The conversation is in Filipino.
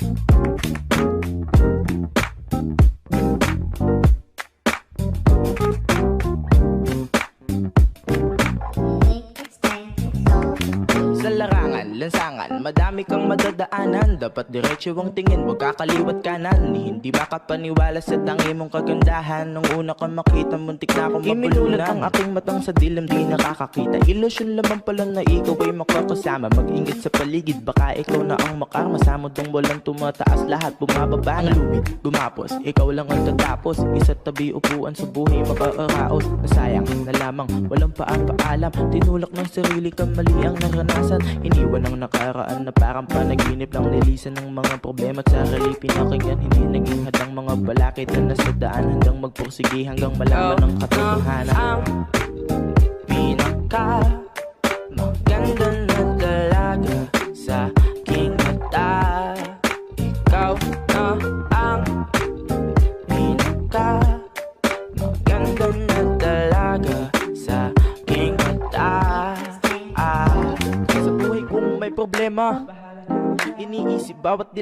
Sa larangan, lansangan, madami kang madadaanan. Dapat diretso ang tingin, huwag kakaliwat kanan. Hindi makapaniwala sa tangi mong kagandahan. Nung una kang makita, muntik na akong mabulunan. Iminulat ang aking matang sa dilim, di nakakakita. Ilusyon lamang pala na ikaw ay makakasama. Mag-ingat sa paligid, baka ikaw na ang makarma. Samudang walang tumataas, lahat bumababa. Ang lubid, gumapos, ikaw lang ang tatapos. Isa't tabi upuan sa buhay, makaaraos. Nasayang na lamang, walang paalam. Tinulak ng sarili kang mali ang naranasan. Iniwan ang nakaraan na parang panaginip lang. Nilisan ng mga problema at sarili pinakinggan. Hindi naging hadang mga balakid na nasa daan. Hanggang magpursige, hanggang malaman ng katotohanan. Ang pinaka maganda na dalaga sa aking mata, ikaw na ang pinaka maganda na dalaga sa aking mata. Sa buhay kong may problema, iniisip bawat